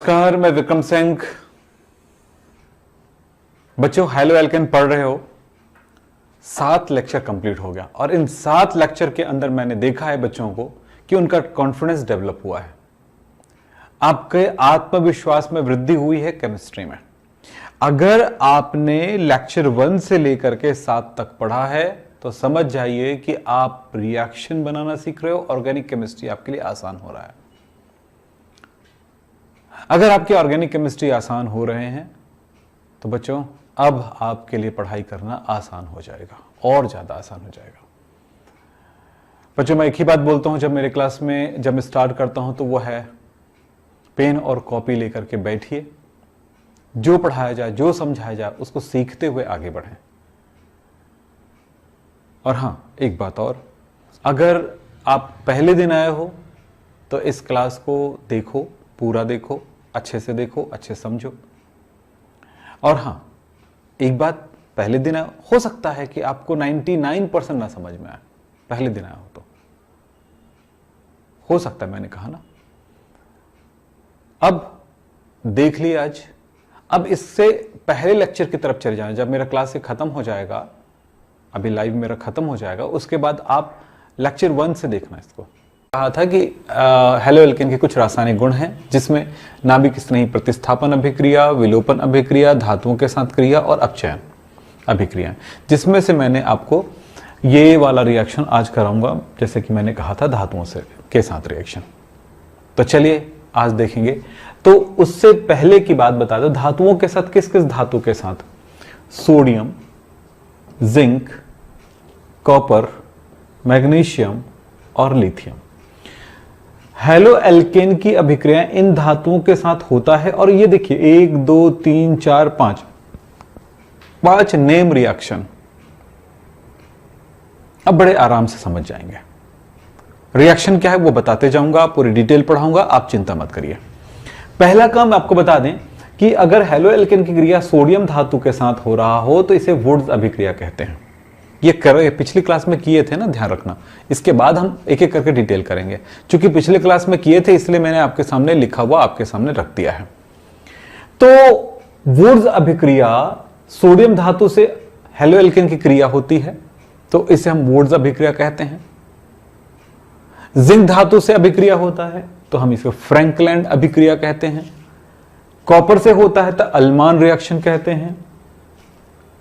नमस्कार, मैं विक्रम सिंह। बच्चों, हेलो एल्केन पढ़ रहे हो। 7 लेक्चर कंप्लीट हो गया और इन 7 लेक्चर के अंदर मैंने देखा है बच्चों को कि उनका कॉन्फिडेंस डेवलप हुआ है, आपके आत्मविश्वास में वृद्धि हुई है केमिस्ट्री में। अगर आपने लेक्चर 1 से लेकर के 7 तक पढ़ा है तो समझ जाइए कि आप रिएक्शन बनाना सीख रहे हो। ऑर्गेनिक केमिस्ट्री आपके लिए आसान हो रहा है। अगर आपकी ऑर्गेनिक केमिस्ट्री आसान हो रहे हैं तो बच्चों अब आपके लिए पढ़ाई करना आसान हो जाएगा और ज्यादा आसान हो जाएगा। बच्चों, मैं एक ही बात बोलता हूं जब मेरे क्लास में जब मैं स्टार्ट करता हूं तो वो है पेन और कॉपी लेकर के बैठिए, जो पढ़ाया जाए जो समझाया जाए उसको सीखते हुए आगे बढ़ें। और हां, एक बात और, अगर आप पहले दिन आए हो तो इस क्लास को देखो, पूरा देखो, अच्छे से देखो, अच्छे समझो। और हां, एक बात, पहले दिन हो सकता है कि आपको 99% ना समझ में आए, पहले दिन आया हो सकता है, मैंने कहा ना। अब देख लिया आज, अब इससे पहले लेक्चर की तरफ चले जाना। जब मेरा क्लास से खत्म हो जाएगा, अभी लाइव मेरा खत्म हो जाएगा, उसके बाद आप लेक्चर 1 से देखना। इसको कहा था कि हेलो एल्केन के कुछ रासायनिक गुण हैं जिसमें नाभिक स्नेही प्रतिस्थापन अभिक्रिया, विलोपन अभिक्रिया, धातुओं के साथ क्रिया और अपचयन अभिक्रिया, जिसमें से मैंने आपको ये वाला रिएक्शन आज कराऊंगा, जैसे कि मैंने कहा था धातुओं से के साथ रिएक्शन। तो चलिए आज देखेंगे। तो उससे पहले की बात बता दो, धातुओं के साथ किस किस धातु के साथ? सोडियम, जिंक, कॉपर, मैग्नीशियम और लिथियम। हेलो एल्केन की अभिक्रिया इन धातुओं के साथ होता है। और ये देखिए 1 2 3 4 5 नेम रिएक्शन। अब बड़े आराम से समझ जाएंगे। रिएक्शन क्या है वो बताते जाऊंगा, पूरी डिटेल पढ़ाऊंगा, आप चिंता मत करिए। पहला काम आपको बता दें कि अगर हेलो एल्केन की क्रिया सोडियम धातु के साथ हो रहा हो तो इसे वुड्स अभिक्रिया कहते हैं। ये पिछली क्लास में किए थे ना, ध्यान रखना। इसके बाद हम एक एक करके डिटेल करेंगे। चूंकि पिछले क्लास में किए थे इसलिए मैंने आपके सामने लिखा हुआ आपके सामने रख दिया है। तो वुड्स अभिक्रिया सोडियम धातु से हेलो एल्केन की क्रिया होती है तो इसे हम वुड्स अभिक्रिया कहते हैं। जिंक धातु से अभिक्रिया होता है तो हम इसे फ्रैंकलैंड अभिक्रिया कहते हैं। कॉपर से होता है तो अल्मान रिएक्शन कहते हैं।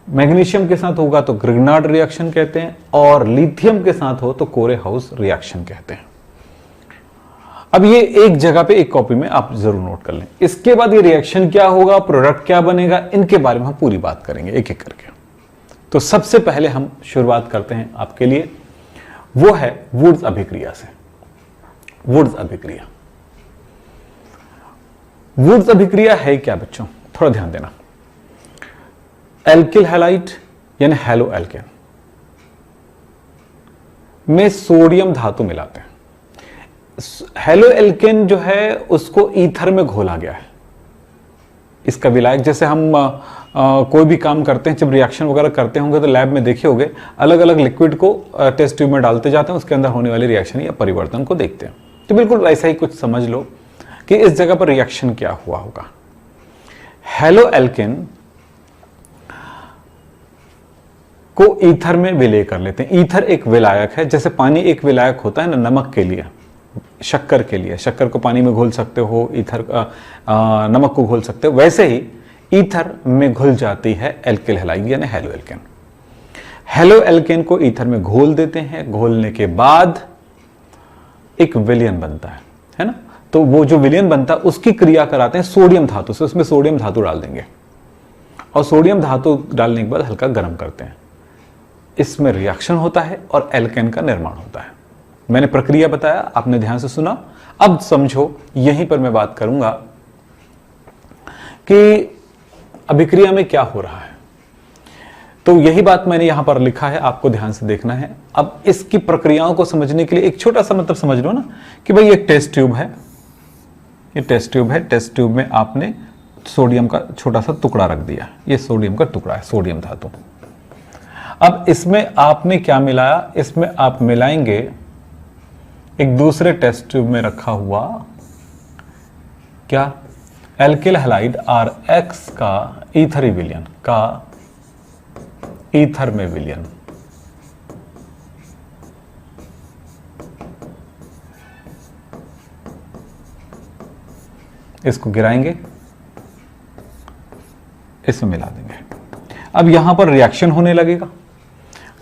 मैग्नीशियम के साथ होगा तो ग्रिग्नार्ड रिएक्शन कहते हैं। और लिथियम के साथ हो तो कोरे हाउस रिएक्शन कहते हैं। अब ये एक जगह पे एक कॉपी में आप जरूर नोट कर लें। इसके बाद ये रिएक्शन क्या होगा, प्रोडक्ट क्या बनेगा, इनके बारे में हम पूरी बात करेंगे एक एक करके। तो सबसे पहले हम शुरुआत करते हैं आपके लिए, वो है वुड्स अभिक्रिया से। वुड्स अभिक्रिया, वुड्स अभिक्रिया है क्या बच्चों, थोड़ा ध्यान देना। एल्किल हैलाइड यानी हेलो एल्केन में सोडियम धातु मिलाते हैं। हेलो एल्केन जो है उसको ईथर में घोला गया है। इसका विलायक, जैसे हम कोई भी काम करते हैं, जब रिएक्शन वगैरह करते होंगे तो लैब में देखे होंगे, अलग अलग लिक्विड को टेस्ट ट्यूब में डालते जाते हैं, उसके अंदर होने वाली रिएक्शन या परिवर्तन को देखते हैं। तो बिल्कुल ऐसा ही कुछ समझ लो कि इस जगह पर रिएक्शन क्या हुआ होगा। हेलो एल्केन को ईथर में विलय कर लेते हैं। ईथर एक विलायक है, जैसे पानी एक विलायक होता है ना नमक के लिए, शक्कर के लिए। शक्कर को पानी में घोल सकते हो, ईथर नमक को घोल सकते हो, वैसे ही ईथर में घुल जाती है एल्किल हैलाइड यानी हेलो एल्केन। हेलो एल्केन को ईथर में घोल देते हैं। घोलने के बाद एक विलयन बनता है ना। तो वो जो विलयन बनता है उसकी क्रिया कराते हैं सोडियम धातु से। उसमें सोडियम धातु डाल देंगे और सोडियम धातु डालने के बाद हल्का गर्म करते हैं। इसमें रिएक्शन होता है और एल्केन का निर्माण होता है। मैंने प्रक्रिया बताया, आपने ध्यान से सुना। अब समझो, यहीं पर मैं बात करूंगा कि अभिक्रिया में क्या हो रहा है। तो यही बात मैंने यहां पर लिखा है, आपको ध्यान से देखना है। अब इसकी प्रक्रियाओं को समझने के लिए एक छोटा सा मतलब समझ लो ना कि भाई एक टेस्ट ट्यूब है, ये टेस्ट ट्यूब है। टेस्ट ट्यूब में आपने सोडियम का छोटा सा टुकड़ा रख दिया। ये सोडियम का टुकड़ा है, सोडियम धातु। अब इसमें आपने क्या मिलाया, इसमें आप मिलाएंगे एक दूसरे टेस्ट ट्यूब में रखा हुआ क्या, एल्किल हैलाइड RX का ईथर विलयन का ईथर में विलयन, इसको गिराएंगे, इसमें मिला देंगे। अब यहां पर रिएक्शन होने लगेगा,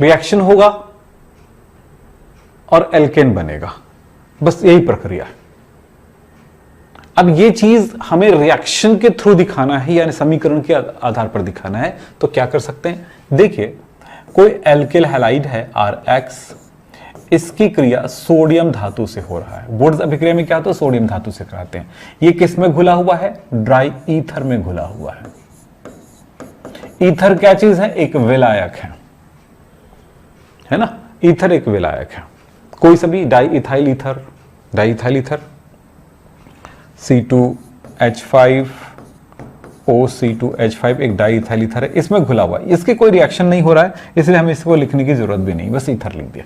रिएक्शन होगा और एल्केन बनेगा, बस यही प्रक्रिया है। अब ये चीज हमें रिएक्शन के थ्रू दिखाना है, यानी समीकरण के आधार पर दिखाना है, तो क्या कर सकते हैं? देखिए, कोई एल्किल हैलाइड है RX, इसकी क्रिया सोडियम धातु से हो रहा है। बोर्ड्स अभिक्रिया में क्या होता है? सोडियम धातु से कराते हैं। ये किस में घुला हुआ है? ड्राई ईथर में घुला हुआ है। ईथर क्या चीज है? एक विलायक है ना? ईथर एक विलायक है। कोई सा भी di ethyl ether, C2H5 OC2H5 एक डाई इथाइल ईथर है, इसमें घुला हुआ है। इसके कोई रिएक्शन नहीं हो रहा है, इसलिए हमें इसको लिखने की जरूरत भी नहीं, बस ईथर लिख दिया।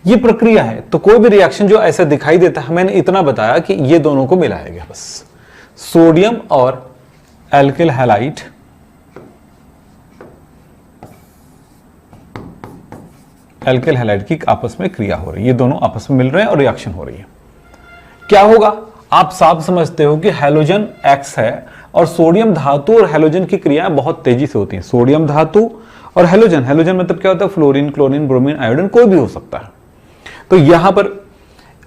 ये प्रक्रिया है। तो कोई भी रिएक्शन जो ऐसा दिखाई देता है, मैंने इतना बताया कि ये दोनों को मिलाया गया, बस सोडियम और एल्किल हैलाइड की आपस में क्रिया हो रही है, ये दोनों आपस में मिल रहे हैं और रिएक्शन हो रही है। क्या होगा? आप साफ समझते हो कि हैलोजन X है और सोडियम धातु और हैलोजन की क्रियाएं बहुत तेजी से होती हैं। सोडियम धातु और हैलोजन मतलब क्या होता है? फ्लोरीन, क्लोरीन, ब्रोमीन, आयोडीन, कोई भी हो सकता है। तो यहां पर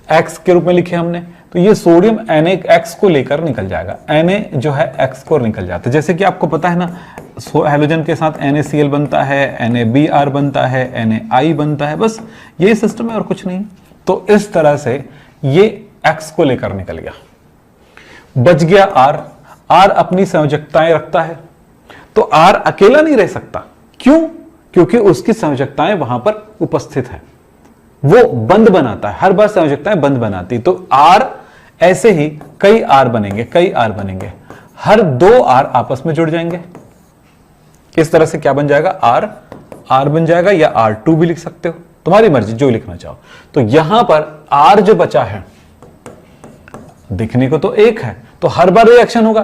X के रूप में लिखे हमने, तो ये सोडियम Na X को लेकर निकल जाएगा, Na जो है X को निकल जाता है। जैसे कि आपको पता है ना, हैलोजन के साथ NaCl बनता है, NaBr बनता है, NaI बनता है, बस यही सिस्टम है और कुछ नहीं। तो इस तरह से ये X को लेकर निकल गया, बच गया R अपनी संयोजकताएं रखता है, तो R अकेला नहीं रह सकता। क्यों? क्योंकि उसकी संयोजकताएं वहां पर उपस्थित है, वो बंद बनाता है, हर बार संयोजकताएं बंद बनाती। तो R ऐसे ही कई R बनेंगे, हर 2 R आपस में जुड़ जाएंगे। इस तरह से क्या बन जाएगा? R बन जाएगा, या R2 भी लिख सकते हो, तुम्हारी मर्जी, जो लिखना चाहो। तो यहां पर R जो बचा है, दिखने को तो एक है, तो हर बार रिएक्शन होगा।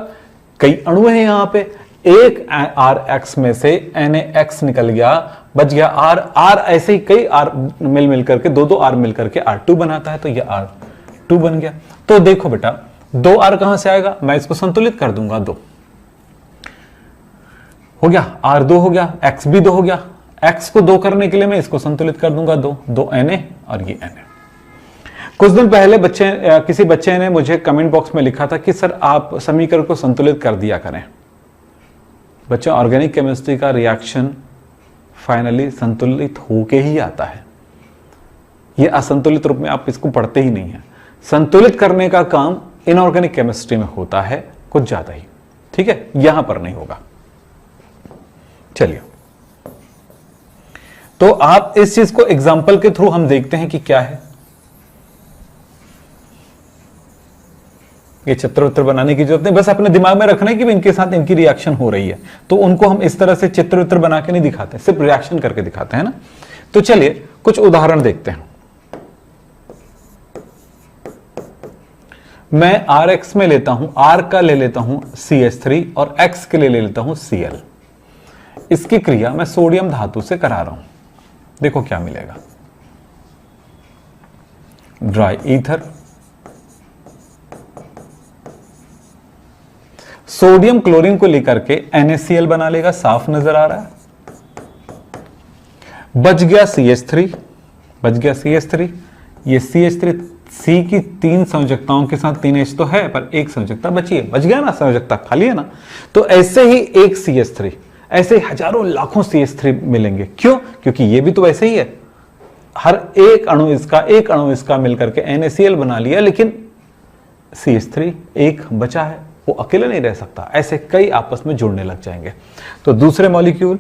कई अणु हैं यहां पे, एक RX में से NaX निकल गया, बच गया R ऐसे ही कई R मिल करके, 2 R मिल करके R2 बनाता है, तो ये R2 बन गया। तो देखो बेटा, 2 R कहां से आएगा? मैं इसको संतुलित कर दूंगा, 2 हो गया, R2 हो गया, X भी 2 हो गया। X को 2 करने के लिए मैं इसको संतुलित कर दूंगा, 2 Na और ये Na। कुछ दिन पहले किसी बच्चे ने मुझे कमेंट बॉक्स में लिखा था कि सर आप समीकरण को संतुलित कर दिया करें। बच्चों, ऑर्गेनिक केमिस्ट्री का रिएक्शन फाइनली संतुलित होके ही आता है, ये असंतुलित रूप में आप इसको पढ़ते ही नहीं है। संतुलित करने का काम इनऑर्गेनिक केमिस्ट्री में होता है कुछ ज्यादा ही, ठीक है, यहां पर नहीं होगा। चलिए, तो आप इस चीज को एग्जाम्पल के थ्रू हम देखते हैं कि क्या है। ये चित्र उत्तर बनाने की जरूरत नहीं, बस अपने दिमाग में रखना है कि इनके साथ इनकी रिएक्शन हो रही है, तो उनको हम इस तरह से चित्र उत्तर बना के नहीं दिखाते, सिर्फ रिएक्शन करके दिखाते हैं ना। तो चलिए कुछ उदाहरण देखते हैं। मैं RX में लेता हूं, R का ले लेता हूं CH3 और X के लिए ले लेता हूं Cl। इसकी क्रिया मैं सोडियम धातु से करा रहा हूं, देखो क्या मिलेगा। ड्राई ईथर, सोडियम क्लोरीन को लेकर के NaCl बना लेगा, साफ नजर आ रहा है। बच गया CH3, ये CH3 C की 3 संयोजकताओं के साथ 3 H तो है, पर एक संयोजकता बची है, बच गया ना, संयोजकता खाली है ना। तो ऐसे ही एक CH3, ऐसे हजारों लाखों CH3 मिलेंगे। क्यों? क्योंकि ये भी तो वैसे ही है, हर एक अणु इसका मिलकर के NaCl बना लिया, लेकिन CH3 एक बचा है, वो अकेले नहीं रह सकता, ऐसे कई आपस में जुड़ने लग जाएंगे। तो दूसरे मॉलिक्यूल,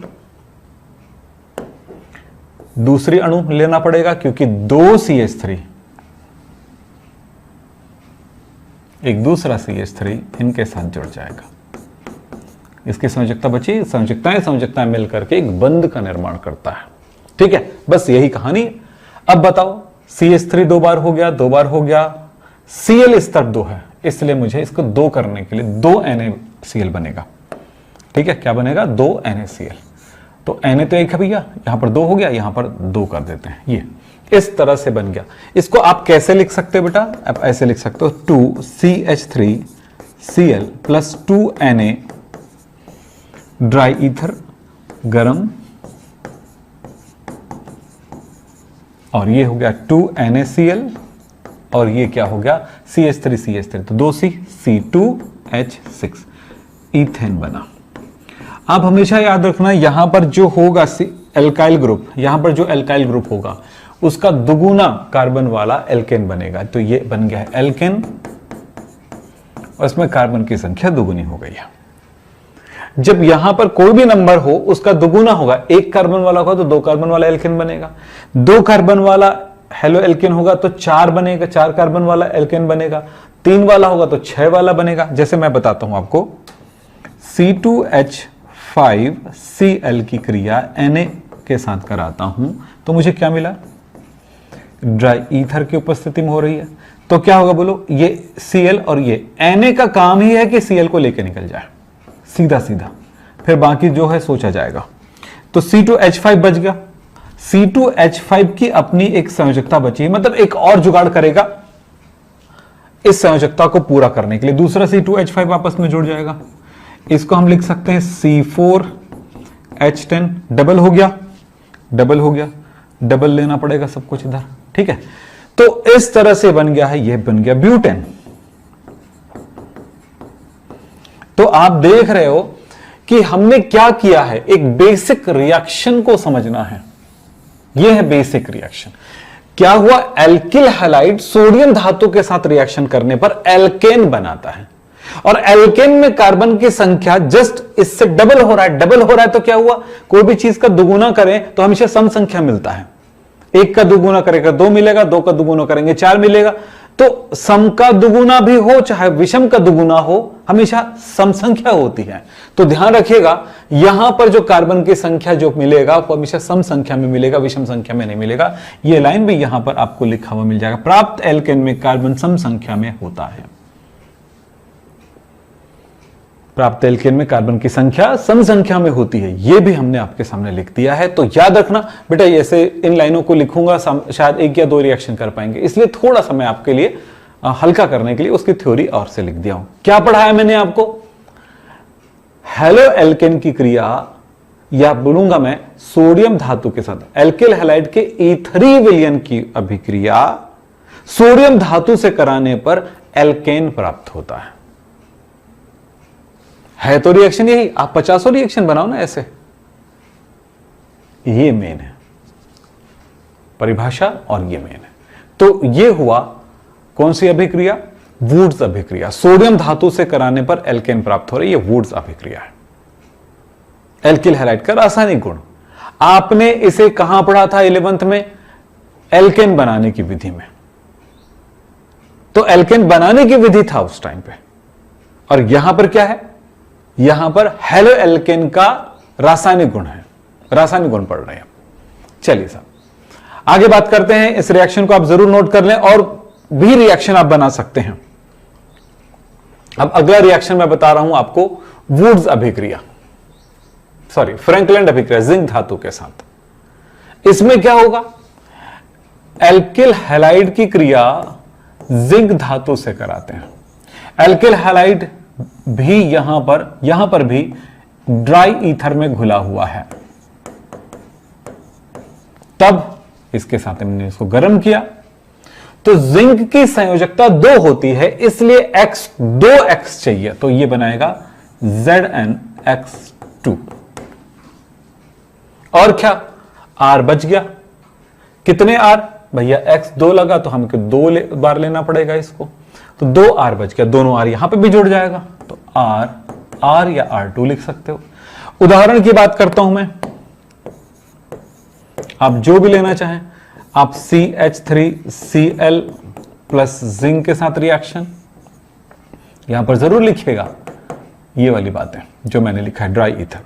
दूसरी अणु लेना पड़ेगा, क्योंकि 2 CH3 एक दूसरा CH3 इनके साथ जुड़ जाएगा, इसकी संयोजकता बची, संयोजकताएं मिलकर के एक बंध का निर्माण करता है। ठीक है, बस यही कहानी। अब बताओ, CH3 2 बार हो गया, Cl स्तर 2 है, इसलिए मुझे इसको 2 करने के लिए 2 NaCl बनेगा। ठीक है, क्या बनेगा? 2 NaCl। तो Na तो एक है भैया, यहां पर 2 हो गया, यहां पर 2 कर देते हैं। ये इस तरह से बन गया। इसको आप कैसे लिख सकते हो बेटा? आप ऐसे लिख सकते हो 2CH3Cl plus 2 Na dry ether गरम, और ये हो गया 2 NaCl, और ये क्या हो गया? CH3 तो 2C C2H6 ईथेन बना। अब हमेशा याद रखना, यहां पर जो होगा एल्काइल ग्रुप, यहां पर जो एल्काइल ग्रुप होगा उसका दुगुना कार्बन वाला एल्केन बनेगा। तो ये बन गया है एल्केन, और इसमें कार्बन की संख्या दुगुनी हो गई है। जब यहां पर कोई भी नंबर हो उसका दुगुना होगा, 1 कार्बन वाला होगा तो 2 कार्बन वाला एल्केन बनेगा, 2 कार्बन वाला हेलो एल्केन होगा तो 4 बनेगा, 4 कार्बन वाला एल्केन बनेगा, 3 वाला होगा तो 6 वाला बनेगा। जैसे मैं बताता हूं आपको, C2H5Cl की क्रिया Na के साथ कराता हूं तो मुझे क्या मिला? ड्राई ईथर की उपस्थिति में हो रही है, तो क्या होगा बोलो? ये Cl और ये Na का काम ही है कि Cl को लेके निकल जाए सीधा सीधा, फिर बाकी जो है सोचा जाएगा। तो C2H5 बच गया। C2H5 की अपनी एक संयोजकता बची है, मतलब एक और जुगाड़ करेगा इस संयोजकता को पूरा करने के लिए, दूसरा C2H5 आपस में जुड़ जाएगा। इसको हम लिख सकते हैं C4H10, डबल हो गया, डबल हो गया, डबल लेना पड़ेगा सब कुछ इधर। ठीक है, तो इस तरह से बन गया है, यह बन गया ब्यूटेन। तो आप देख रहे हो कि हमने क्या किया है, एक बेसिक रिएक्शन को समझना है। यह है बेसिक रिएक्शन। क्या हुआ? एल्किल हैलाइड सोडियम धातु के साथ रिएक्शन करने पर एल्केन बनाता है, और एल्केन में कार्बन की संख्या जस्ट इससे डबल हो रहा है। डबल हो रहा है तो क्या हुआ? कोई भी चीज का दुगुना करें तो हमेशा सम संख्या मिलता है। 1 का दुगुना करेगा 2 मिलेगा, 2 का दुगुना करेंगे 4 मिलेगा। तो सम का दुगुना भी हो चाहे विषम का दुगुना हो, हमेशा सम संख्या होती है। तो ध्यान रखिएगा, यहां पर जो कार्बन की संख्या जो मिलेगा वो हमेशा सम संख्या में मिलेगा, विषम संख्या में नहीं मिलेगा। ये लाइन भी यहां पर आपको लिखा हुआ मिल जाएगा। प्राप्त एल्केन में कार्बन सम संख्या में होता है। प्राप्त एल्केन में कार्बन की संख्या सम संख्या में होती है, यह भी हमने आपके सामने लिख दिया है। तो याद रखना बेटा, ऐसे इन लाइनों को लिखूंगा शायद 1 या 2 रिएक्शन कर पाएंगे, इसलिए थोड़ा सा मैं आपके लिए हल्का करने के लिए उसकी थ्योरी और से लिख दिया हूं। क्या पढ़ाया मैंने आपको? हेलो एल्केन की क्रिया, या बोलूंगा मैं सोडियम धातु के साथ एल्किल हैलाइड के ईथरी विलयन की अभिक्रिया सोडियम धातु से कराने पर एल्केन प्राप्त होता है तो रिएक्शन यही। आप 50 रिएक्शन बनाओ ना ऐसे, ये मेन है परिभाषा, और ये मेन है। तो ये हुआ कौन सी अभिक्रिया? वुड्स अभिक्रिया। सोडियम धातु से कराने पर एल्केन प्राप्त हो रही है, ये वुड्स अभिक्रिया है। एल्किल हैलाइड का रासायनिक गुण आपने इसे कहां पढ़ा था? 11th में, एल्केन बनाने की विधि में। तो एल्केन बनाने की विधि था उस टाइम पे, और यहां पर क्या है? यहां पर हेलो एल्केन का रासायनिक गुण है, रासायनिक गुण पढ़ रहे हैं। चलिए साहब आगे बात करते हैं। इस रिएक्शन को आप जरूर नोट कर लें, और भी रिएक्शन आप बना सकते हैं। अब अगला रिएक्शन मैं बता रहा हूं आपको, वुड्स अभिक्रिया, सॉरी फ्रैंकलैंड अभिक्रिया जिंक धातु के साथ। इसमें क्या होगा? एल्किल हैलाइड की क्रिया जिंक धातु से कराते हैं। एल्किल हैलाइड भी यहां पर भी ड्राई ईथर में घुला हुआ है। तब इसके साथ हमने इसको गर्म किया, तो जिंक की संयोजकता 2 होती है, इसलिए x 2x चाहिए, तो ये बनाएगा ZnX2। और क्या? R बच गया। कितने R? भैया x 2 लगा तो हमको 2 बार लेना पड़ेगा इसको, तो 2 R बच गया। दोनों R यहां पे भी जुड़ जाएगा, तो R या R2 लिख सकते हो। उदाहरण की बात करता हूं मैं, आप जो भी लेना चाहें। आप CH3Cl प्लस जिंक के साथ रिएक्शन यहां पर जरूर लिखिएगा, ये वाली बातें जो मैंने लिखा है ड्राई ईथर।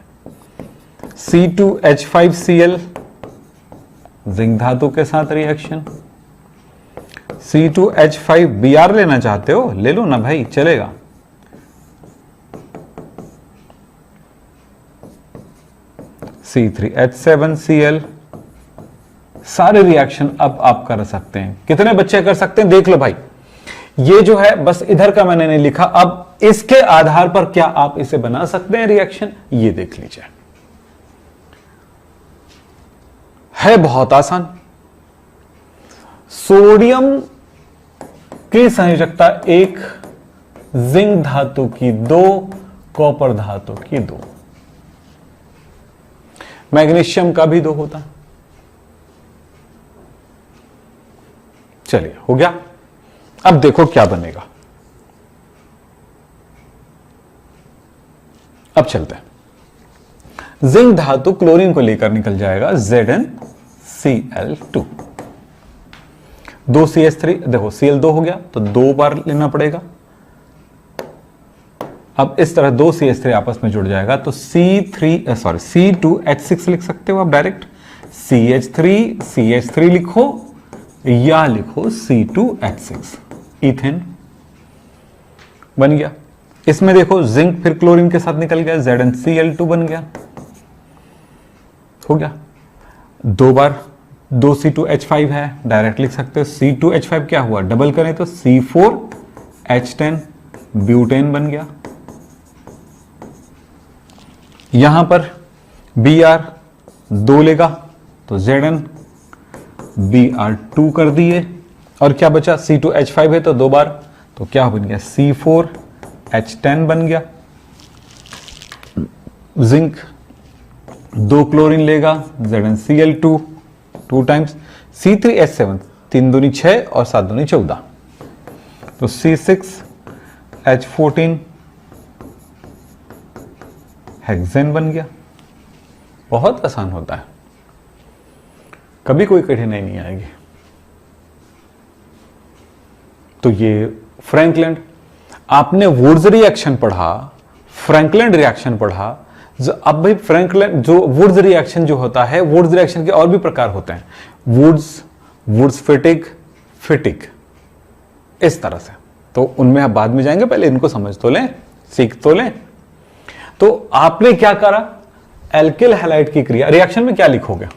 C2H5Cl जिंक धातु के साथ रिएक्शन, C2H5 Br लेना चाहते हो, ले लो ना भाई, चलेगा। C3H7Cl, सारे रिएक्शन अब आप कर सकते हैं। कितने बच्चे कर सकते हैं देख लो भाई, ये जो है बस इधर का मैंने नहीं लिखा, अब इसके आधार पर क्या आप इसे बना सकते हैं रिएक्शन, ये देख लीजिए। है बहुत आसान। सोडियम की संयोजकता 1, जिंक धातु की 2, कॉपर धातु की 2, मैग्नीशियम का भी 2 होता है। चलिए हो गया। अब देखो क्या बनेगा। अब चलते हैं। जिंक धातु क्लोरीन को लेकर निकल जाएगा, ZnCl2, 2 CH3, देखो Cl2 हो गया तो 2 बार लेना पड़ेगा। अब इस तरह 2 CH3 आपस में जुड़ जाएगा तो C2H6 लिख सकते हो आप डायरेक्ट। CH3 लिखो या लिखो C2H6, इथेन बन गया। इसमें देखो जिंक फिर क्लोरीन के साथ निकल गया, ZnCl2 बन गया, हो गया। 2 बार 2 C2H5 है, डायरेक्ट लिख सकते हो। C2H5 क्या हुआ, डबल करें तो C4H10 ब्यूटेन बन गया। यहां पर Br 2 लेगा तो ZnBr2 कर दिए, और क्या बचा, C2H5 है तो 2 बार, तो क्या बन गया, C4H10 बन गया। जिंक 2 क्लोरीन लेगा, ZnCl2 2 टाइम्स, C3H7 3 दूनी 6 और 7 दूनी 14, तो C6H14 हेक्सेन बन गया। बहुत आसान होता है, कभी कोई कठिनाई नहीं आएगी। तो ये फ्रैंकलैंड, आपने वुड्स रिएक्शन पढ़ा, फ्रैंकलैंड रिएक्शन पढ़ा। अब भाई फ्रैंकलैंड जो वुड्स रिएक्शन जो होता है, वुड्स रिएक्शन के और भी प्रकार होते हैं, वुड्स फिटिक, इस तरह से। तो उनमें आप बाद में जाएंगे, पहले इनको समझ तो लें, सीख तो लें। तो आपने क्या करा, एल्किल हैलाइड की क्रिया, रिएक्शन में क्या लिखोगे,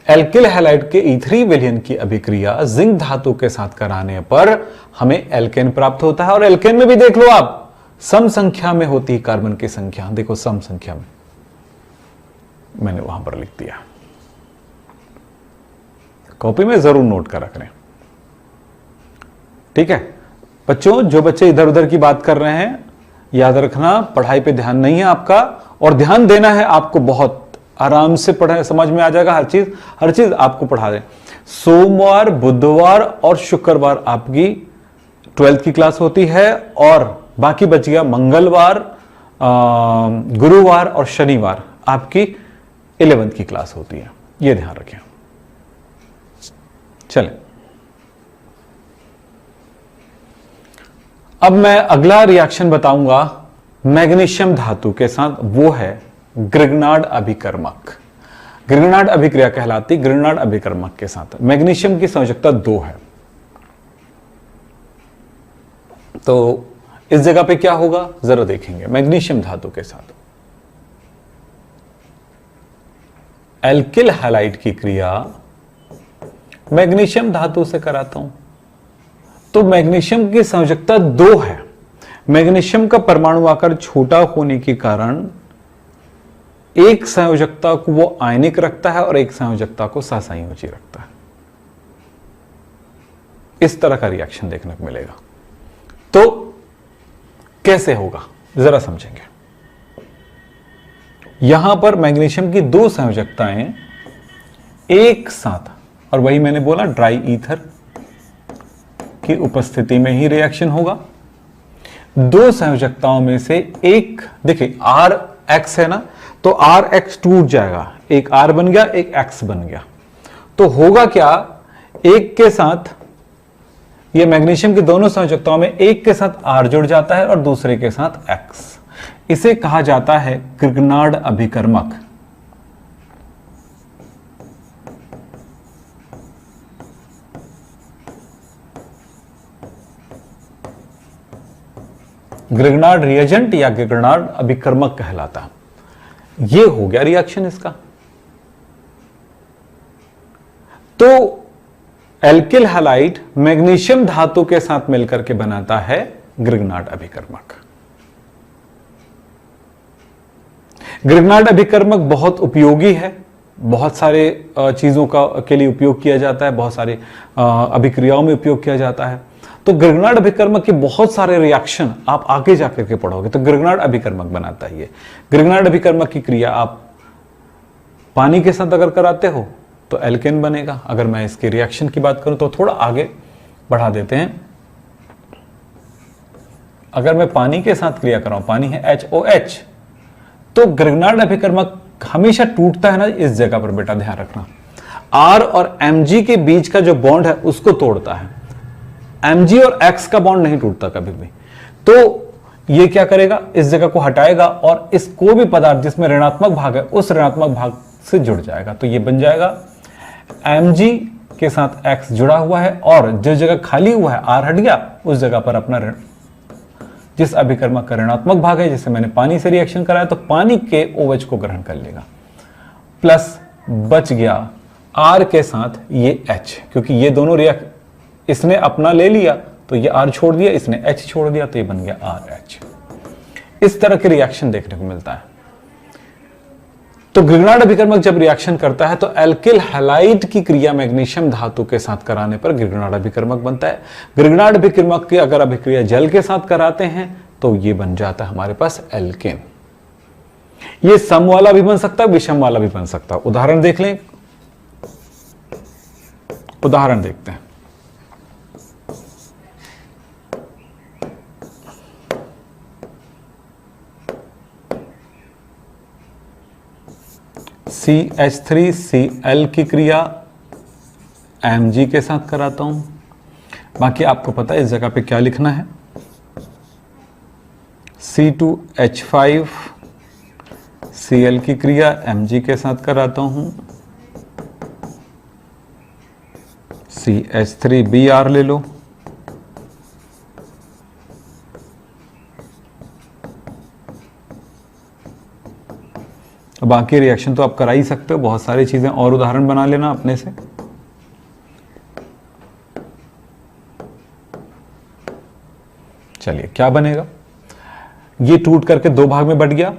एल्किल हैलाइड के E3 विलयन की अभिक्रिया जिंक धातु के साथ कराने पर हमें एल्केन प्राप्त होता है। और एल्केन में भी देख लो आप, सम संख्या में होती है कार्बन की संख्या, देखो सम संख्या में, मैंने वहां पर लिख दिया, कॉपी में जरूर नोट कर रख लें, ठीक है बच्चों। जो बच्चे इधर उधर की बात कर रहे हैं, याद रखना पढ़ाई पे ध्यान नहीं है आपका, और ध्यान देना है आपको, बहुत आराम से पढ़े, समझ में आ जाएगा हर चीज आपको पढ़ा दें। सोमवार, बुधवार और शुक्रवार आपकी 12th की क्लास होती है, और बाकी बच गया मंगलवार, गुरुवार और शनिवार आपकी 11th की क्लास होती है, यह ध्यान रखें। चलें, अब मैं अगला रिएक्शन बताऊंगा मैग्नीशियम धातु के साथ, वो है ग्रिग्नार्ड अभिकर्मक। ग्रिग्नार्ड अभिक्रिया कहलाती ग्रिग्नार्ड अभिकर्मक के साथ। मैग्नीशियम की संयोजकता 2 है, तो इस जगह पे क्या होगा जरा देखेंगे। मैग्नीशियम धातु के साथ एल्किल हैलाइड की क्रिया मैग्नीशियम धातु से कराता हूं, तो मैग्नीशियम की संयोजकता 2 है। मैग्नीशियम का परमाणु आकार छोटा होने के कारण एक संयोजकता को वो आयनिक रखता है और एक संयोजकता को सहसंयोजी रखता है। इस तरह का रिएक्शन देखने को मिलेगा। तो कैसे होगा जरा समझेंगे। यहां पर मैग्नीशियम की 2 संयोजकताएं एक साथ, और वही मैंने बोला ड्राई ईथर की उपस्थिति में ही रिएक्शन होगा। 2 संयोजकताओं में से एक, देखिए RX है ना, तो RX टूट जाएगा, एक R बन गया, एक X बन गया। तो होगा क्या, एक के साथ ये मैग्नीशियम की दोनों संयोजकताओं में एक के साथ R जुड़ जाता है और दूसरे के साथ X। इसे कहा जाता है ग्रिग्नार्ड अभिकर्मक। ग्रिग्नार्ड रिएजेंट या ग्रिग्नार्ड अभिकर्मक कहलाता है। ये हो गया रिएक्शन इसका। तो एल्किल हैलाइड मैग्नीशियम धातु के साथ मिलकर के बनाता है ग्रिग्नार्ड अभिकर्मक। ग्रिग्नार्ड अभिकर्मक बहुत उपयोगी है, बहुत सारे चीजों के लिए उपयोग किया जाता है, बहुत सारे अभिक्रियाओं में उपयोग किया जाता है। तो ग्रिग्नार्ड अभिकर्मक के बहुत सारे रिएक्शन आप आगे जाकर के पढ़ोगे तो ग्रिग्नार्ड अभिकर्मक बनाता है। ये ग्रिग्नार्ड अभिकर्मक की क्रिया आप पानी के साथ अगर कराते हो तो एल्केन बनेगा। अगर मैं इसके रिएक्शन की बात करूं तो थोड़ा आगे बढ़ा देते हैं। अगर मैं पानी के साथ क्रिया कराऊं, पानी है HOH, तो ग्रिग्नार्ड अभिकर्मक हमेशा टूटता है ना इस जगह पर, बेटा ध्यान रखना। R और Mg के बीच का जो बॉन्ड है उसको तोड़ता है। Mg और X का बॉन्ड नहीं टूटता कभी भी। तो ये क्या करेगा, इस जगह को हटाएगा और इस कोई भी पदार्थ जिसमें ऋणात्मक भाग है उस ऋणात्मक भाग से जुड़ जाएगा। तो ये बन जाएगा Mg के साथ X जुड़ा हुआ है और जिस जगह खाली हुआ है R हट गया, उस जगह पर अपना ऋण, जिस अभिकर्मक का ऋणात्मक भाग है, जैसे मैंने पानी से रिएक्शन कराया तो पानी के OH को ग्रहण कर लेगा, प्लस बच गया R के साथ ये H, क्योंकि ये दोनों इसने अपना ले लिया तो ये R छोड़ दिया, इसने H छोड़ दिया तो ये बन गया RH। इस तरह के रिएक्शन देखने को मिलता है। तो ग्रिग्नार्ड अभिकर्मक जब रिएक्शन करता है तो एल्किल हैलाइड की क्रिया मैग्नीशियम धातु के साथ कराने पर ग्रिग्नार्ड अभिकर्मक बनता है। ग्रिग्नार्ड अभिकर्मक की अगर अभिक्रिया जल के साथ कराते हैं तो ये बन जाता है हमारे पास एल्केन। ये सम वाला भी बन सकता है, विषम वाला भी बन सकता है। उदाहरण देख लें, उदाहरण देखते हैं। CH3Cl की क्रिया Mg के साथ कराता हूं। बाकी आपको पता है इस जगह पे क्या लिखना है। C2H5Cl की क्रिया Mg के साथ कराता हूं। CH3Br ले लो। बाकी रिएक्शन तो आप करा ही सकते हो, बहुत सारी चीजें और उदाहरण बना लेना अपने से। चलिए क्या बनेगा, ये टूट करके दो भाग में बट गया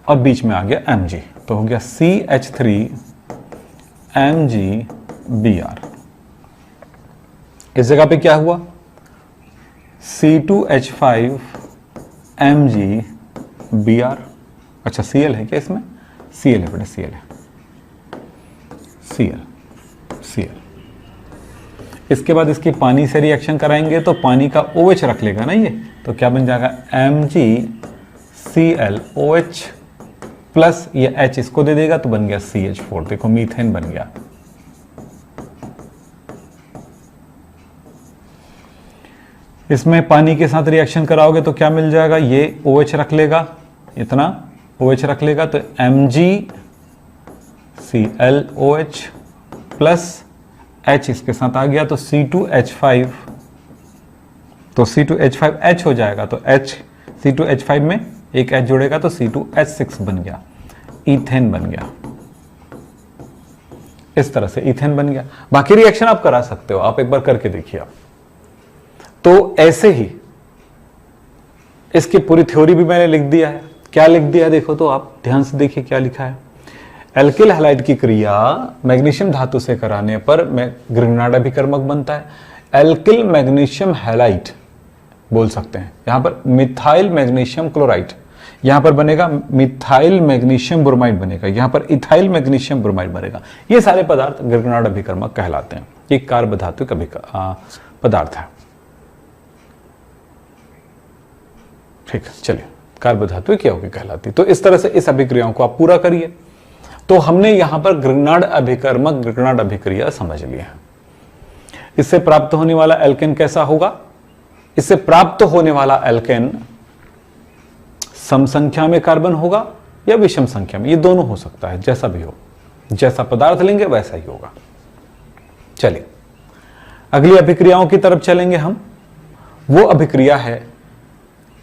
और बीच में आ गया Mg, तो हो गया CH3MgBr। इस जगह पे क्या हुआ, C2H5MgBr। अच्छा Cl है क्या इसमें, Cl है बेटा, Cl है, Cl। इसके बाद इसकी पानी से रिएक्शन कराएंगे तो पानी का OH रख लेगा ना ये, तो क्या बन जाएगा MgClOH प्लस ये H इसको दे देगा तो बन गया CH4। देखो मीथेन बन गया। इसमें पानी के साथ रिएक्शन कराओगे तो क्या मिल जाएगा, ये OH रख लेगा, इतना OH रख लेगा तो MgClOH प्लस H इसके साथ आ गया तो C2H5, तो C2H5H हो जाएगा तो H C2H5 में एक H जुड़ेगा तो C2H6 बन गया, ईथेन बन गया। इस तरह से ईथेन बन गया। बाकी रिएक्शन आप करा सकते हो, आप एक बार करके देखिए आप। तो ऐसे ही इसकी पूरी थ्योरी भी मैंने लिख दिया है। क्या लिख दिया देखो तो आप ध्यान से देखिए क्या लिखा है। एल्किल हैलाइड की क्रिया मैग्नीशियम धातु से कराने पर ग्रिग्नार्ड अभिकर्मक बनता है। एल्किल मैग्नीशियम हैलाइड बोल सकते हैं। यहां पर मिथाइल मैग्नीशियम क्लोराइड, यहां पर बनेगा मिथाइल मैग्नीशियम ब्रोमाइड बनेगा, यहां पर इथाइल मैग्नीशियम ब्रोमाइड बनेगा। ये सारे पदार्थ ग्रिग्नार्ड अभिकर्मक कहलाते हैं। ये कार्ब धातु का पदार्थ है। ठीक है, चलिए कार्ब धातु क्या होगी कहलाती। तो इस तरह से इस अभिक्रियाओं को आप पूरा करिए। तो हमने यहां पर ग्रिग्नार्ड अभिकर्मक ग्रिग्नार्ड अभिक्रिया समझ लिया है। इससे प्राप्त होने वाला एल्केन कैसा होगा, इससे प्राप्त होने वाला एल्केन सम संख्या में कार्बन होगा या विषम संख्या में, ये दोनों हो सकता है, जैसा भी हो, जैसा पदार्थ लेंगे वैसा ही होगा। चलिए अगली अभिक्रियाओं की तरफ चलेंगे हम। वो अभिक्रिया है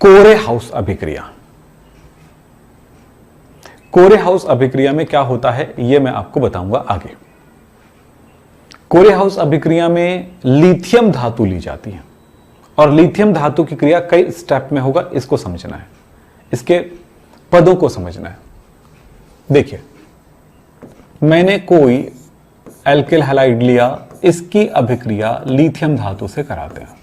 कोरे हाउस अभिक्रिया। कोरे हाउस अभिक्रिया में क्या होता है यह मैं आपको बताऊंगा आगे। कोरे हाउस अभिक्रिया में लिथियम धातु ली जाती है और लिथियम धातु की क्रिया कई स्टेप में होगा, इसको समझना है, इसके पदों को समझना है। देखिए, मैंने कोई एल्किल हैलाइड लिया, इसकी अभिक्रिया लिथियम धातु से कराते हैं,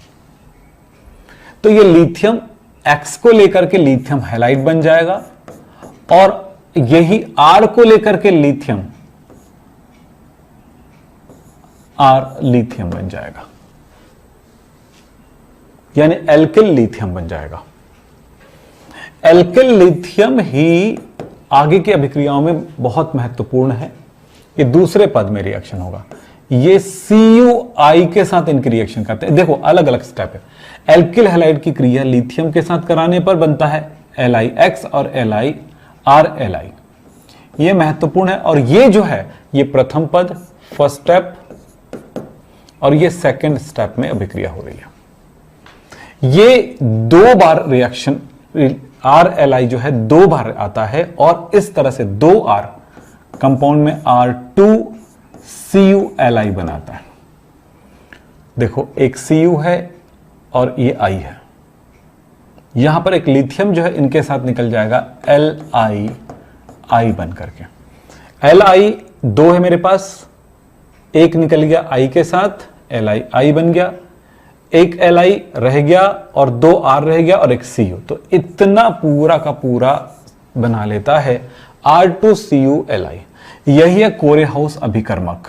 तो ये लिथियम X को लेकर के लिथियम हैलाइड बन जाएगा और यही R को लेकर के लिथियम R लिथियम बन जाएगा, यानी एल्किल लिथियम बन जाएगा। एल्किल लिथियम ही आगे की अभिक्रियाओं में बहुत महत्वपूर्ण है। ये दूसरे पद में रिएक्शन होगा, ये CuI के साथ इनकी रिएक्शन करते हैं। देखो, अलग अलग स्टेप है। एल्किल हैलाइड की क्रिया लिथियम के साथ कराने पर बनता है LiX और LiRLi। ये महत्वपूर्ण है और ये जो है ये प्रथम पद फर्स्ट स्टेप और ये सेकंड स्टेप में अभिक्रिया हो रही है। ये दो बार रिएक्शन RLi जो है दो बार आता है और इस तरह से दो R कंपाउंड में R2CuLi बनाता है। देखो, एक Cu है और ये I है, यहां पर एक लिथियम जो है इनके साथ निकल जाएगा LiI बन करके। Li दो है मेरे पास, एक निकल गया I के साथ, LiI बन गया, एक Li रह गया और दो R रह गया और एक Cu, तो इतना पूरा का पूरा बना लेता है R2CuLi। यही है कोरे हाउस अभिकर्मक।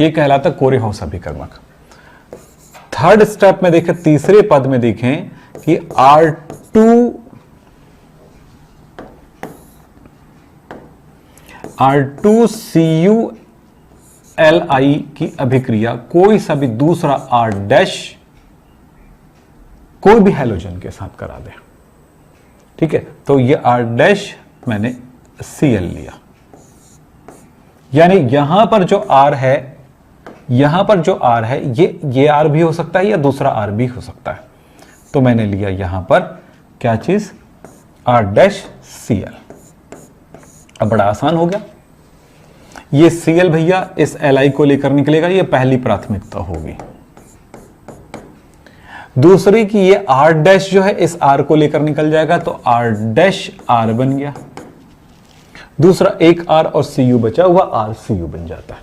ये कहलाता कोरे हाउस अभिकर्मक। थर्ड स्टेप में देखें, तीसरे पद में देखें कि R2CuLi की अभिक्रिया कोई सा भी दूसरा R डैश कोई भी हैलोजन के साथ करा दे, ठीक है। तो ये R डैश मैंने Cl लिया, यानी यहां पर जो R है, यहां पर जो R है ये R भी हो सकता है या दूसरा R भी हो सकता है। तो मैंने लिया यहां पर क्या चीज, R डैश Cl। अब बड़ा आसान हो गया, ये Cl भैया इस Li को लेकर निकलेगा, ये पहली प्राथमिकता होगी। दूसरी की ये R डैश जो है इस R को लेकर निकल जाएगा, तो R डैश R बन गया। दूसरा एक R और Cu बचा हुआ, RCu बन जाता है।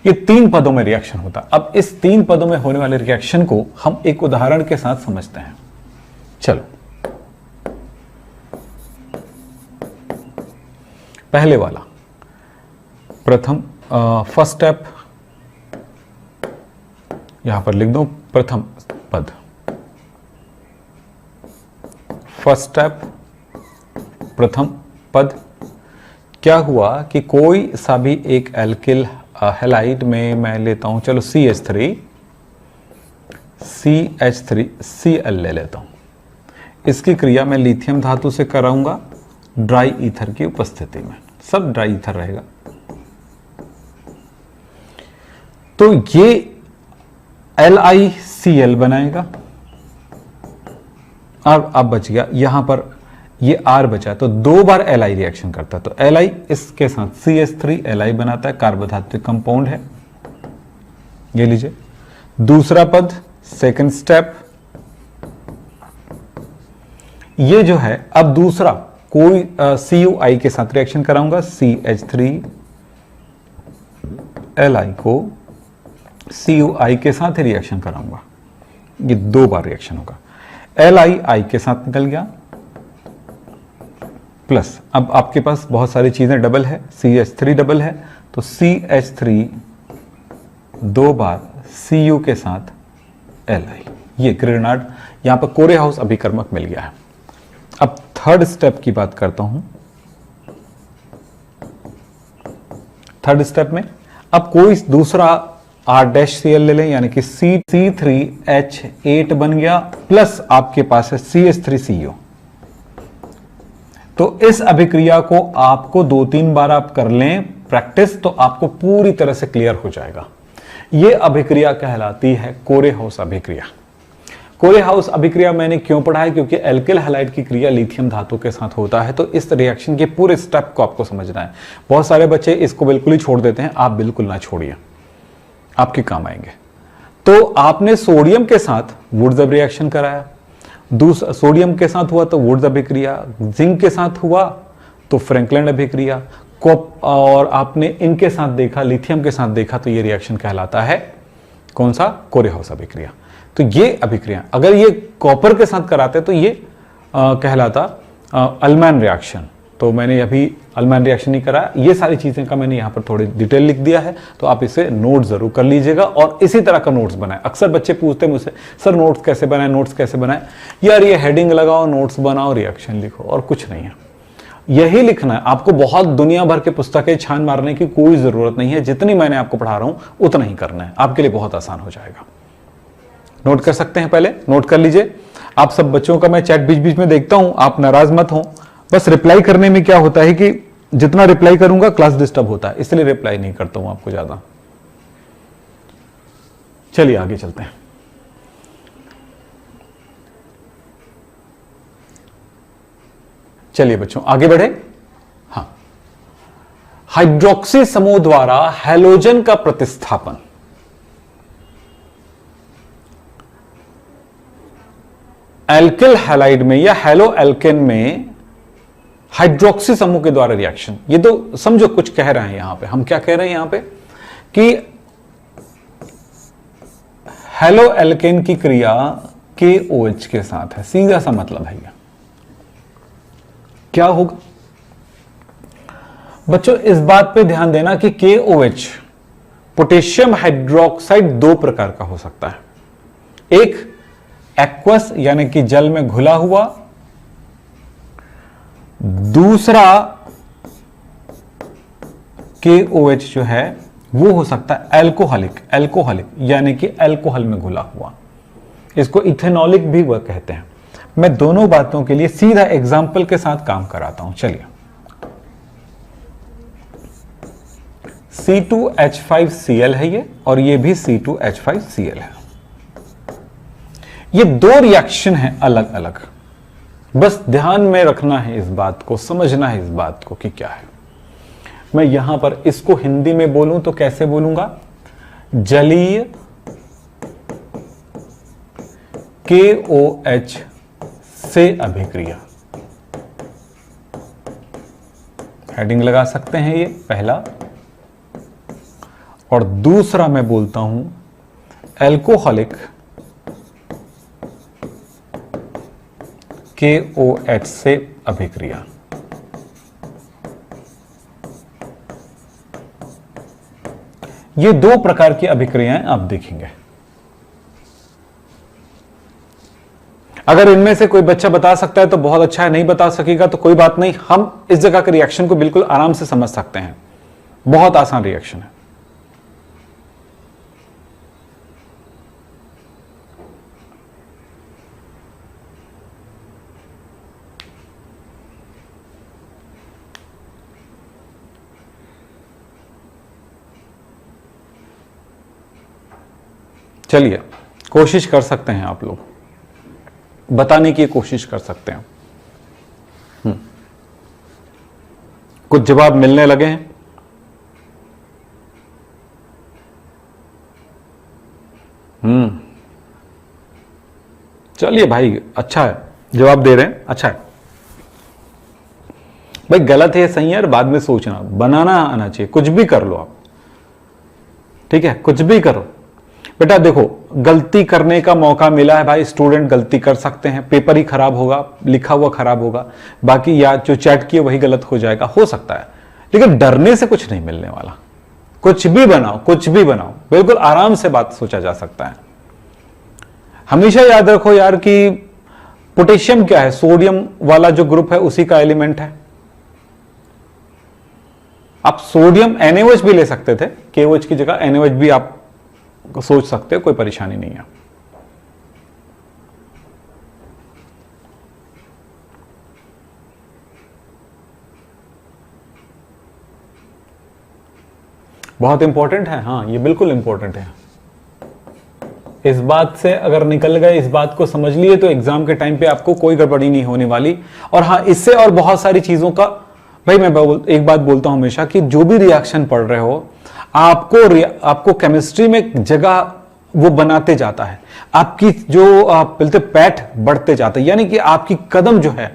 ये तीन पदों में रिएक्शन होता है। अब इस तीन पदों में होने वाले रिएक्शन को हम एक उदाहरण के साथ समझते हैं। चलो, पहले वाला प्रथम फर्स्ट स्टेप यहां पर लिख दो, प्रथम पद फर्स्ट स्टेप प्रथम पद। क्या हुआ कि कोई सा भी एक एल्किल हैलाइड में मैं लेता हूं, चलो CH3Cl ले लेता हूं। इसकी क्रिया मैं लिथियम धातु से कराऊंगा ड्राई ईथर की उपस्थिति में, सब ड्राई ईथर रहेगा। तो ये LiCl बनाएगा। अब बच गया यहां पर ये R बचा, तो दो बार Li रिएक्शन करता है, तो Li इसके साथ CH3Li बनाता है, कार्बोधात्विक कंपाउंड है। ये लीजिए दूसरा पद सेकंड स्टेप। ये जो है अब दूसरा कोई CuI के साथ रिएक्शन कराऊंगा, CH3Li को CuI के साथ ही रिएक्शन कराऊंगा, ये दो बार रिएक्शन होगा। LiI के साथ निकल गया, प्लस अब आपके पास बहुत सारी चीजें डबल है, CH3 डबल है, तो CH3 दो बार Cu के साथ Li, ये ग्रेनाड यहां पर कोरे हाउस अभिकर्मक मिल गया है। अब थर्ड स्टेप की बात करता हूं। थर्ड स्टेप में अब कोई दूसरा R-Cl ले लें, यानी कि C3H8 बन गया, प्लस आपके पास है CH3Cu। तो इस अभिक्रिया को आपको 2-3 बार आप कर लें प्रैक्टिस, तो आपको पूरी तरह से क्लियर हो जाएगा। यह अभिक्रिया कहलाती है कोरेहाउस अभिक्रिया। कोरेहाउस अभिक्रिया मैंने क्यों पढ़ा है, क्योंकि एल्किल हैलाइड की क्रिया लिथियम धातु के साथ होता है, तो इस रिएक्शन के पूरे स्टेप को आपको समझना है। बहुत सारे बच्चे इसको बिल्कुल ही छोड़ देते हैं, आप बिल्कुल ना छोड़िए, आपके काम आएंगे। तो आपने सोडियम के साथ वुड्स रिएक्शन कराया, दूसरा सोडियम के साथ हुआ तो वुड्स अभिक्रिया, जिंक के साथ हुआ तो फ्रैंकलैंड अभिक्रिया, और आपने इनके साथ देखा, लिथियम के साथ देखा, तो ये रिएक्शन कहलाता है कौन सा, कोरेहाउस अभिक्रिया। तो ये अभिक्रिया अगर ये कॉपर के साथ कराते तो ये कहलाता अल्मैन रिएक्शन। तो मैंने अभी अल्मैन रिएक्शन नहीं करा, ये सारी चीजें का मैंने यहाँ पर थोड़ी डिटेल लिख दिया है, तो आप इसे नोट जरूर कर लीजिएगा और इसी तरह का नोट्स बनाएं। अक्सर बच्चे पूछते हैं मुझसे, सर नोट्स कैसे बनाएं, नोट्स कैसे बनाएं। यार ये हेडिंग लगाओ, नोट्स बनाओ, रिएक्शन लिखो, और कुछ नहीं है, यही लिखना है। आपको बहुत दुनिया भर के पुस्तकें छान मारने की कोई जरूरत नहीं है, जितनी मैंने आपको पढ़ा रहा हूं उतना ही करना है, आपके लिए बहुत आसान हो जाएगा। नोट कर सकते हैं, पहले नोट कर लीजिए। आप सब बच्चों का मैं चैट बीच बीच में देखता हूं, आप नाराज मत हो। बस रिप्लाई करने में क्या होता है कि जितना रिप्लाई करूंगा क्लास डिस्टर्ब होता है, इसलिए रिप्लाई नहीं करता हूं आपको ज्यादा। चलिए आगे चलते हैं। चलिए बच्चों आगे बढ़े। हाँ, हाइड्रोक्सी समूह द्वारा हैलोजन का प्रतिस्थापन। एल्किल हैलाइड में या हेलो एल्केन में हाइड्रोक्सी समूह के द्वारा रिएक्शन। ये तो समझो कुछ कह रहे हैं यहां पे, हम क्या कह रहे हैं यहां पे कि हेलो एल्केन की क्रिया KOH के साथ है, सीधा सा मतलब है। क्या होगा बच्चों, इस बात पे ध्यान देना कि KOH पोटेशियम हाइड्रोक्साइड दो प्रकार का हो सकता है। एक एक्वस यानी कि जल में घुला हुआ, दूसरा KOH जो है वो हो सकता है एल्कोहलिक यानी कि अल्कोहल में घुला हुआ। इसको इथेनॉलिक भी वह कहते हैं। मैं दोनों बातों के लिए सीधा एग्जाम्पल के साथ काम कराता हूं। चलिए, C2H5Cl है ये, और ये भी C2H5Cl है। ये दो रिएक्शन हैं अलग अलग, बस ध्यान में रखना है इस बात को, समझना है इस बात को कि क्या है। मैं यहां पर इसको हिंदी में बोलूं तो कैसे बोलूंगा, जलीय KOH से अभिक्रिया। हेडिंग लगा सकते हैं ये पहला, और दूसरा मैं बोलता हूं एल्कोहलिक KOH से अभिक्रिया। ये दो प्रकार की अभिक्रियाएं आप देखेंगे। अगर इनमें से कोई बच्चा बता सकता है तो बहुत अच्छा है, नहीं बता सकेगा तो कोई बात नहीं, हम इस जगह के रिएक्शन को बिल्कुल आराम से समझ सकते हैं। बहुत आसान रिएक्शन है। चलिए, कोशिश कर सकते हैं आप लोग, बताने की कोशिश कर सकते हैं। कुछ जवाब मिलने लगे हैं। चलिए भाई, अच्छा है, जवाब दे रहे हैं, अच्छा है भाई। गलत है सही है, बाद में सोचना, बनाना आना चाहिए। कुछ भी कर लो आप, ठीक है, कुछ भी करो बेटा। देखो, गलती करने का मौका मिला है भाई, स्टूडेंट गलती कर सकते हैं, पेपर ही खराब होगा, लिखा हुआ खराब होगा, बाकी या जो चैट किए वही गलत हो जाएगा, हो सकता है, लेकिन डरने से कुछ नहीं मिलने वाला। कुछ भी बनाओ, कुछ भी बनाओ, बिल्कुल आराम से बात सोचा जा सकता है। हमेशा याद रखो यार कि पोटेशियम क्या है, सोडियम वाला जो ग्रुप है उसी का एलिमेंट है। आप सोडियम NaOH भी ले सकते थे, KOH की जगह NaOH भी आप सोच सकते हो, कोई परेशानी नहीं है। बहुत इंपॉर्टेंट है, हाँ ये बिल्कुल इंपॉर्टेंट है। इस बात से अगर निकल गए, इस बात को समझ लिए, तो एग्जाम के टाइम पे आपको कोई गड़बड़ी नहीं होने वाली। और हाँ, इससे और बहुत सारी चीजों का, भाई मैं एक बात बोलता हूं हमेशा कि जो भी रिएक्शन पढ़ रहे हो, आपको केमिस्ट्री में एक जगह वो बनाते जाता है, आपकी जो आप बोलते पैठ बढ़ते जाता है, यानी कि आपकी कदम जो है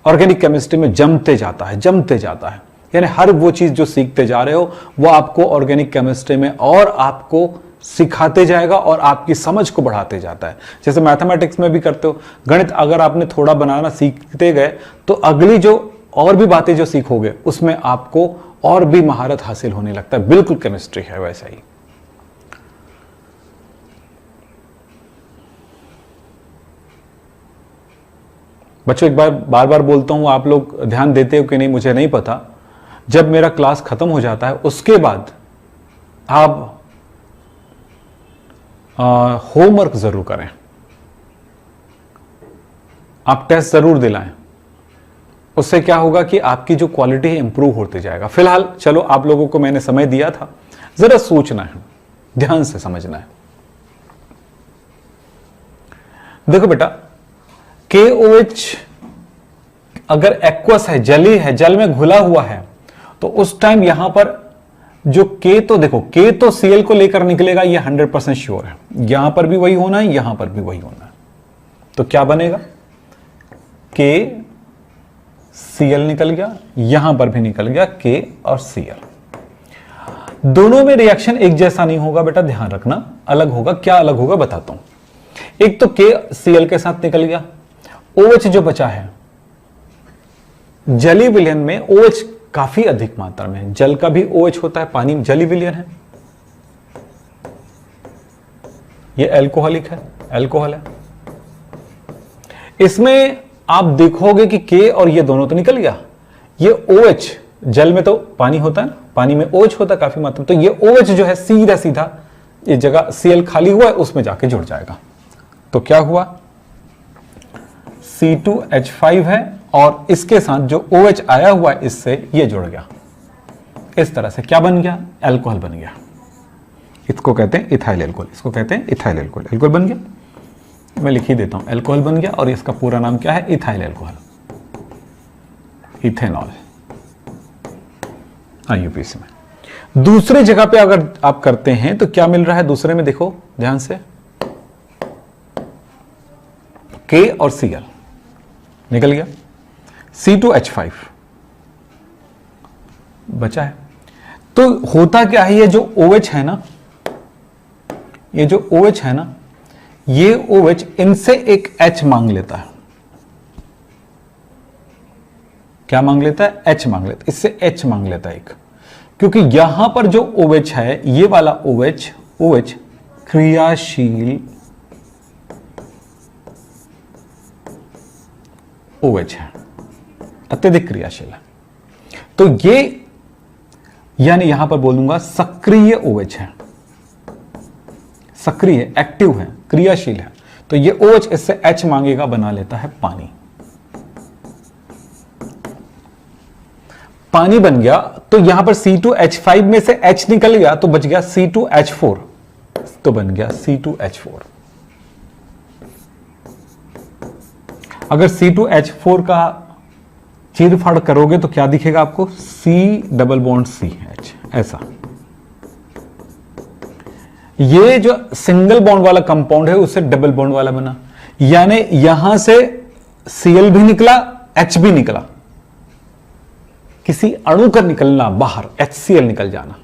ऑर्गेनिक केमिस्ट्री में जमते जाता है। यानी हर वो चीज जो सीखते जा रहे हो वो आपको ऑर्गेनिक केमिस्ट्री में और आपको सिखाते जाएगा और आपकी समझ को बढ़ाते जाता है। जैसे मैथमेटिक्स में भी करते हो, गणित अगर आपने थोड़ा बनाना सीखते गए तो अगली जो और भी बातें जो सीखोगे उसमें आपको और भी महारत हासिल होने लगता है। बिल्कुल केमिस्ट्री है वैसा ही। बच्चों एक बार बार बोलता हूं, आप लोग ध्यान देते हो कि नहीं मुझे नहीं पता। जब मेरा क्लास खत्म हो जाता है उसके बाद आप होमवर्क जरूर करें, आप टेस्ट जरूर दिलाएं। उससे क्या होगा कि आपकी जो क्वालिटी है इंप्रूव होते जाएगा। फिलहाल चलो, आप लोगों को मैंने समय दिया था, जरा सोचना है, ध्यान से समझना है। देखो बेटा, KOH अगर एक्वस है, जली है, जल में घुला हुआ है, तो उस टाइम यहां पर जो K, तो देखो K तो Cl को लेकर निकलेगा, ये 100% श्योर है। यहां पर भी वही होना है, यहां पर भी वही होना है। तो क्या बनेगा? K Cl निकल गया, यहां पर भी निकल गया K और Cl। दोनों में रिएक्शन एक जैसा नहीं होगा बेटा, ध्यान रखना, अलग होगा। क्या अलग होगा बताता हूं। एक तो K Cl के साथ निकल गया, OH जो बचा है, जली विलयन में OH काफी अधिक मात्रा में, जल का भी OH होता है, पानी जली विलयन है, ये एल्कोहलिक है, एल्कोहल है। इसमें आप देखोगे कि K और ये दोनों तो निकल गया, ये OH, जल में तो पानी होता है ना, पानी में OH होता है काफी मात्रा में, तो ये OH जो है सीधा सीधा ये जगह Cl खाली हुआ है उसमें जाके जुड़ जाएगा। तो क्या हुआ? C2H5 है और इसके साथ जो OH आया हुआ है इससे ये जुड़ गया। इस तरह से क्या बन गया? एल्कोहल बन गया। इसको कहते हैं इथाइल एल्कोहल, इसको कहते हैं इथाइल एल्कोहल। एल्कोहल बन गया, मैं लिख ही देता हूं, एल्कोहल बन गया और इसका पूरा नाम क्या है? इथाइल एल्कोहल, इथेनॉल, IUPAC में। दूसरे जगह पे अगर आप करते हैं तो क्या मिल रहा है दूसरे में? देखो ध्यान से, K और Cl निकल गया, C2H5 बचा है। तो होता क्या है, ये जो OH है ना, ये जो OH है ना, ये OH इनसे एक H मांग लेता है। क्या मांग लेता है? H मांग लेता है, इससे H मांग लेता है एक, क्योंकि यहां पर जो OH है, ये वाला OH क्रियाशील OH है, अत्यधिक क्रियाशील है। तो ये यानी यहां पर बोलूंगा सक्रिय OH है, सक्रिय, एक्टिव है, क्रियाशील है। तो ये OH इससे H मांगेगा, बना लेता है पानी। पानी बन गया, तो यहां पर C2H5 में से H निकल गया तो बच गया C2H4, तो बन गया C2H4। अगर C2H4 का चीरफाड़ करोगे तो क्या दिखेगा आपको? C डबल बॉन्ड CH, ऐसा। ये जो सिंगल बॉन्ड वाला कंपाउंड है उससे डबल बॉन्ड वाला बना, यानी यहां से Cl भी निकला, H भी निकला। किसी अणु का निकलना बाहर, HCl निकल जाना,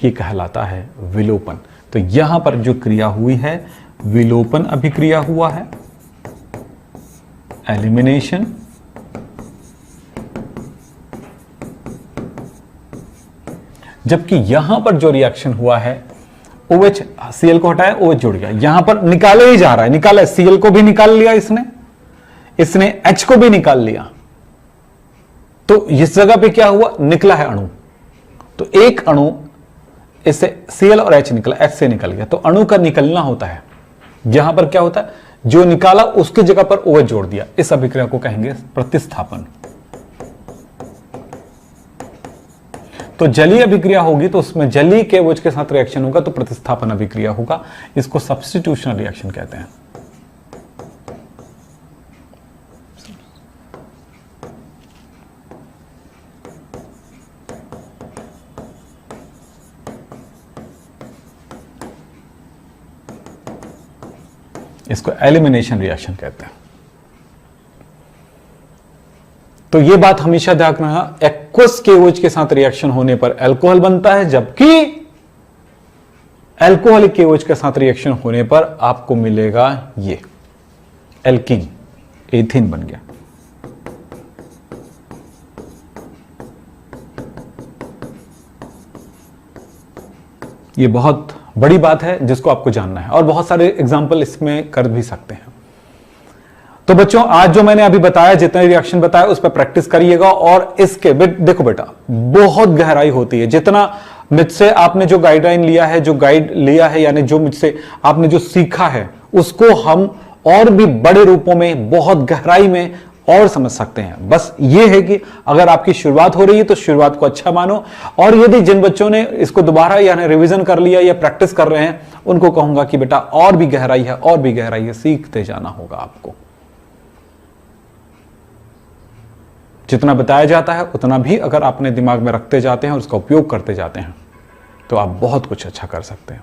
ये कहलाता है विलोपन। तो यहां पर जो क्रिया हुई है, विलोपन अभिक्रिया हुआ है, एलिमिनेशन। जबकि यहां पर जो रिएक्शन हुआ है, OH Cl को हटाया, OH जुड़ गया, यहां पर निकाले ही जा रहा है, निकाला, Cl को भी निकाल लिया इसने H को भी निकाल लिया। तो इस जगह पे क्या हुआ? निकला है अणु, तो एक अणु इससे Cl और H निकला, H से निकल गया। तो अणु का निकलना होता है, यहां पर क्या होता है? जो निकाला उसकी जगह पर OH जोड़ दिया, इस अभिक्रिया को कहेंगे प्रतिस्थापन। तो जलीय अभिक्रिया होगी तो उसमें जलीय KOH के साथ रिएक्शन होगा तो प्रतिस्थापन अभिक्रिया होगा। इसको सब्स्टिट्यूशन रिएक्शन कहते हैं। इसको एलिमिनेशन रिएक्शन कहते हैं। तो यह बात हमेशा ध्यान रखना, एक्वस KOH के साथ रिएक्शन होने पर अल्कोहल बनता है, जबकि अल्कोहलिक KOH के साथ रिएक्शन होने पर आपको मिलेगा ये एल्कीन, एथीन बन गया। ये बहुत बड़ी बात है जिसको आपको जानना है और बहुत सारे एग्जाम्पल इसमें कर भी सकते हैं। तो बच्चों, आज जो मैंने अभी बताया, जितने रिएक्शन बताया उस पर प्रैक्टिस करिएगा। और इसके देखो बेटा, बहुत गहराई होती है। जितना मुझसे आपने जो गाइडलाइन लिया है, जो गाइड लिया है, यानी जो मुझसे आपने जो सीखा है, उसको हम और भी बड़े रूपों में, बहुत गहराई में और समझ सकते हैं। बस ये है कि अगर आपकी शुरुआत हो रही है तो शुरुआत को अच्छा मानो, और यदि जिन बच्चों ने इसको दोबारा यानी रिवीजन कर लिया या प्रैक्टिस कर रहे हैं, उनको कहूंगा कि बेटा और भी गहराई है, और भी गहराई है, सीखते जाना होगा आपको। जितना बताया जाता है उतना भी अगर आपने दिमाग में रखते जाते हैं और उसका उपयोग करते जाते हैं तो आप बहुत कुछ अच्छा कर सकते हैं।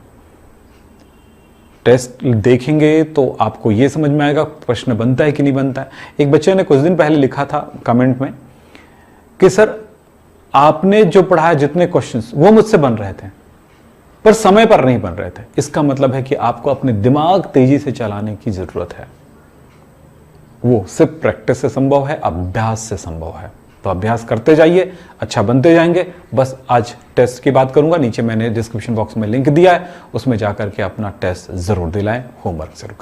टेस्ट देखेंगे तो आपको यह समझ में आएगा प्रश्न बनता है कि नहीं बनता है। एक बच्चे ने कुछ दिन पहले लिखा था कमेंट में कि सर, आपने जो पढ़ाया, जितने क्वेश्चंस वो मुझसे बन रहे थे पर समय पर नहीं बन रहे थे। इसका मतलब है कि आपको अपने दिमाग तेजी से चलाने की जरूरत है। वो सिर्फ प्रैक्टिस से संभव है, अभ्यास से संभव है। तो अभ्यास करते जाइए, अच्छा बनते जाएंगे। बस आज टेस्ट की बात करूंगा, नीचे मैंने डिस्क्रिप्शन बॉक्स में लिंक दिया है, उसमें जाकर के अपना टेस्ट जरूर दिलाएं, होमवर्क जरूर करें।